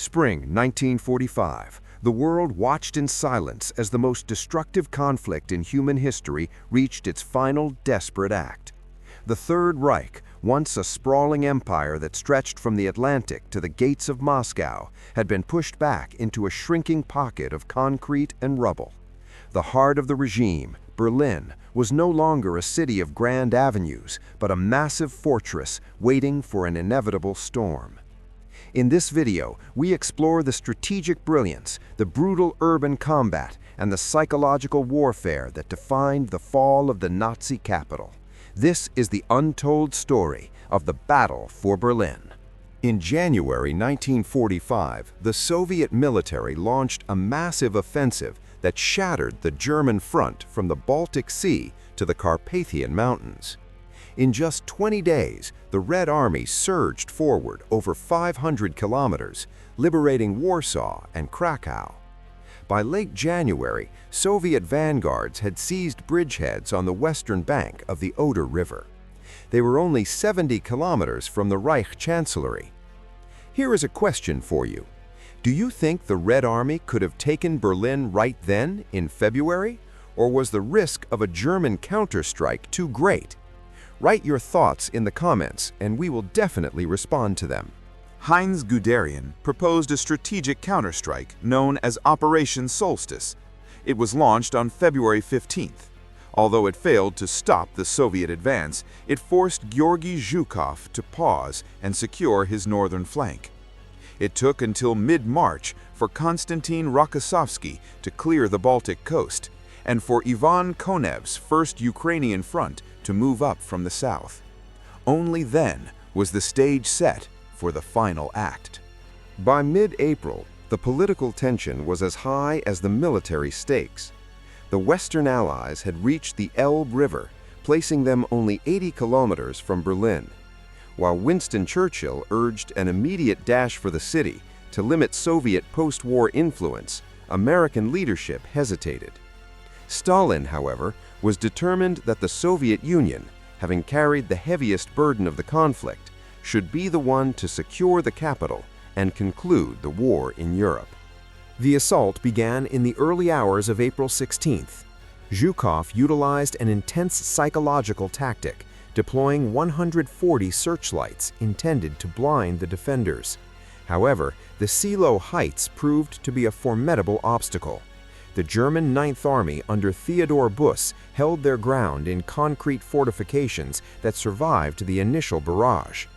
Spring 1945. The world watched in silence as the most destructive conflict in human history reached its final desperate act. The Third Reich, once a sprawling empire that stretched from the Atlantic to the gates of Moscow, had been pushed back into a shrinking pocket of concrete and rubble. The heart of the regime, Berlin, was no longer a city of grand avenues, but a massive fortress waiting for an inevitable storm. In this video, we explore the strategic brilliance, the brutal urban combat, and the psychological warfare that defined the fall of the Nazi capital. This is the untold story of the battle for Berlin. In January 1945, the Soviet military launched a massive offensive that shattered the German front from the Baltic Sea to the Carpathian Mountains. In just 20 days, the Red Army surged forward over 500 kilometers, liberating Warsaw and Krakow. By late January, Soviet vanguards had seized bridgeheads on the western bank of the Oder River. They were only 70 kilometers from the Reich Chancellery. Here is a question for you. Do you think the Red Army could have taken Berlin right then, in February? Or was the risk of a German counterstrike too great? Write your thoughts in the comments, and we will definitely respond to them. Heinz Guderian proposed a strategic counterstrike known as Operation Solstice. It was launched on February 15th. Although it failed to stop the Soviet advance, it forced Georgy Zhukov to pause and secure his northern flank. It took until mid-March for Konstantin Rokossovsky to clear the Baltic coast, and for Ivan Konev's First Ukrainian Front to move up from the south. Only then was the stage set for the final act. By mid-April, the political tension was as high as the military stakes. The Western Allies had reached the Elbe River, placing them only 80 kilometers from Berlin. While Winston Churchill urged an immediate dash for the city to limit Soviet post-war influence, American leadership hesitated. Stalin, however, was determined that the Soviet Union, having carried the heaviest burden of the conflict, should be the one to secure the capital and conclude the war in Europe. The assault began in the early hours of April 16th. Zhukov utilized an intense psychological tactic, deploying 140 searchlights intended to blind the defenders. However, the Seelow Heights proved to be a formidable obstacle. The German Ninth Army under Theodor Buss held their ground in concrete fortifications that survived the initial barrage.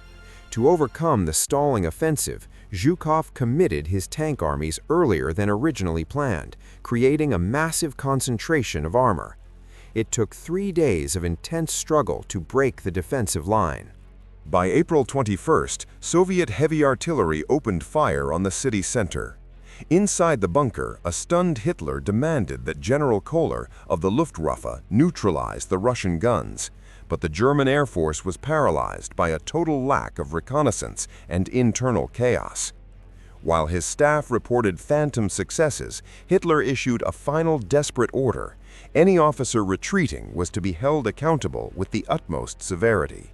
To overcome the stalling offensive, Zhukov committed his tank armies earlier than originally planned, creating a massive concentration of armor. It took 3 days of intense struggle to break the defensive line. By April 21st, Soviet heavy artillery opened fire on the city center. Inside the bunker, a stunned Hitler demanded that General Kohler of the Luftwaffe neutralize the Russian guns, but the German Air Force was paralyzed by a total lack of reconnaissance and internal chaos. While his staff reported phantom successes, Hitler issued a final desperate order. Any officer retreating was to be held accountable with the utmost severity.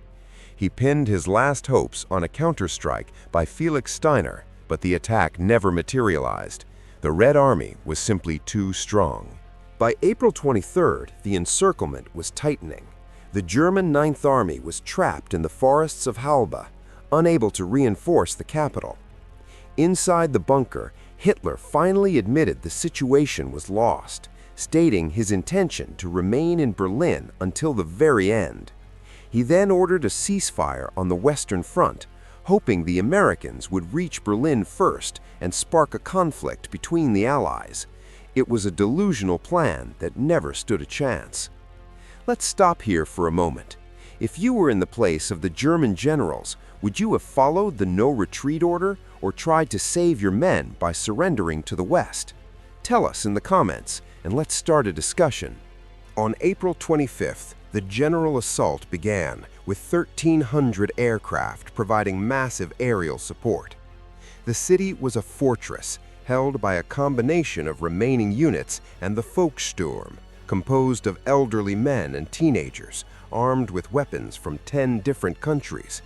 He pinned his last hopes on a counterstrike by Felix Steiner, but the attack never materialized. The Red Army was simply too strong. By April 23rd, the encirclement was tightening. The German Ninth Army was trapped in the forests of Halba, unable to reinforce the capital. Inside the bunker, Hitler finally admitted the situation was lost, stating his intention to remain in Berlin until the very end. He then ordered a ceasefire on the Western Front, hoping the Americans would reach Berlin first and spark a conflict between the Allies. It was a delusional plan that never stood a chance. Let's stop here for a moment. If you were in the place of the German generals, would you have followed the no-retreat order or tried to save your men by surrendering to the West? Tell us in the comments, and let's start a discussion. On April 25th, the general assault began, with 1,300 aircraft providing massive aerial support. The city was a fortress, held by a combination of remaining units and the Volkssturm, composed of elderly men and teenagers, armed with weapons from 10 different countries.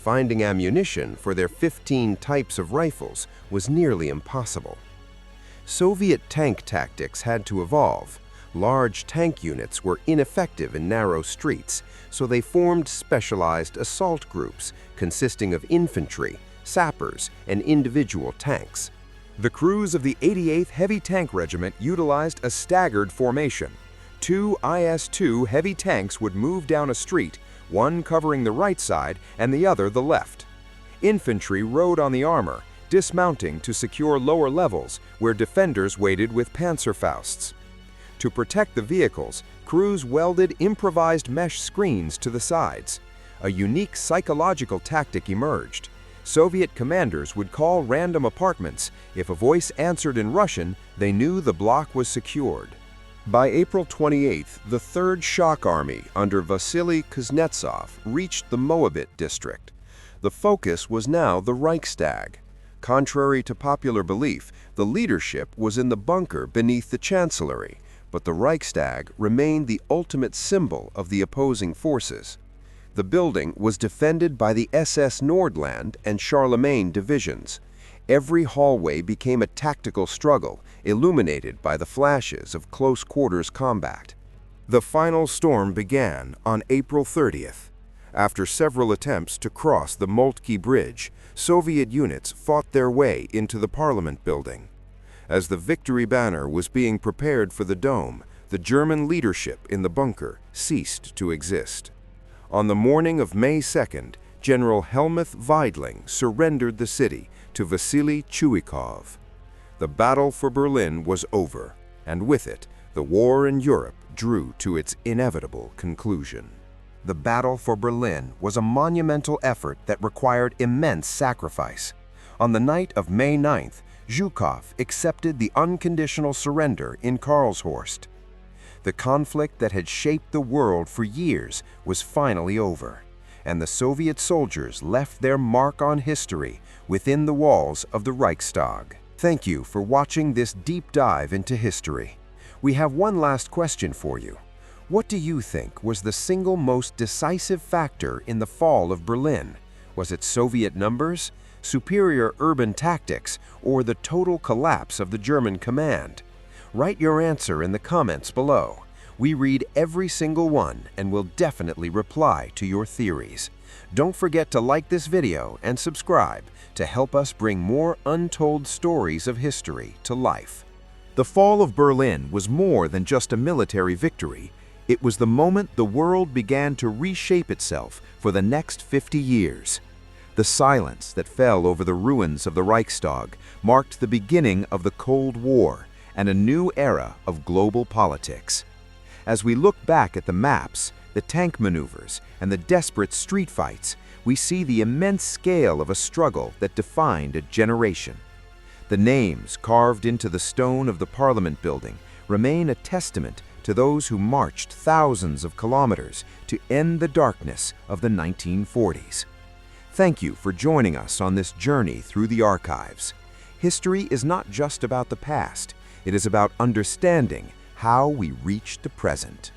finding ammunition for their 15 types of rifles was nearly impossible. Soviet tank tactics had to evolve. Large tank units were ineffective in narrow streets, so they formed specialized assault groups consisting of infantry, sappers, and individual tanks. The crews of the 88th Heavy Tank Regiment utilized a staggered formation. 2 IS-2 heavy tanks would move down a street, one covering the right side and the other the left. Infantry rode on the armor, dismounting to secure lower levels where defenders waited with Panzerfausts. To protect the vehicles, crews welded improvised mesh screens to the sides. A unique psychological tactic emerged. Soviet commanders would call random apartments. If a voice answered in Russian, they knew the block was secured. By April 28th, the 3rd Shock Army under Vasily Kuznetsov reached the Moabit district. The focus was now the Reichstag. Contrary to popular belief, the leadership was in the bunker beneath the Chancellery, but the Reichstag remained the ultimate symbol of the opposing forces. The building was defended by the SS Nordland and Charlemagne divisions. Every hallway became a tactical struggle, illuminated by the flashes of close-quarters combat. The final storm began on April 30th. After several attempts to cross the Moltke Bridge, Soviet units fought their way into the Parliament building. As the victory banner was being prepared for the dome, the German leadership in the bunker ceased to exist. On the morning of May 2nd, General Helmuth Weidling surrendered the city to Vasily Chuikov. The battle for Berlin was over, and with it, the war in Europe drew to its inevitable conclusion. The battle for Berlin was a monumental effort that required immense sacrifice. On the night of May 9th, Zhukov accepted the unconditional surrender in Karlshorst. The conflict that had shaped the world for years was finally over, and the Soviet soldiers left their mark on history within the walls of the Reichstag. Thank you for watching this deep dive into history. We have one last question for you. What do you think was the single most decisive factor in the fall of Berlin? Was it Soviet numbers, superior urban tactics, or the total collapse of the German command? Write your answer in the comments below. We read every single one and will definitely reply to your theories. Don't forget to like this video and subscribe to help us bring more untold stories of history to life. The fall of Berlin was more than just a military victory. It was the moment the world began to reshape itself for the next 50 years. The silence that fell over the ruins of the Reichstag marked the beginning of the Cold War and a new era of global politics. As we look back at the maps, the tank maneuvers, and the desperate street fights, we see the immense scale of a struggle that defined a generation. The names carved into the stone of the Parliament building remain a testament to those who marched thousands of kilometers to end the darkness of the 1940s. Thank you for joining us on this journey through the archives. History is not just about the past. It is about understanding how we reached the present.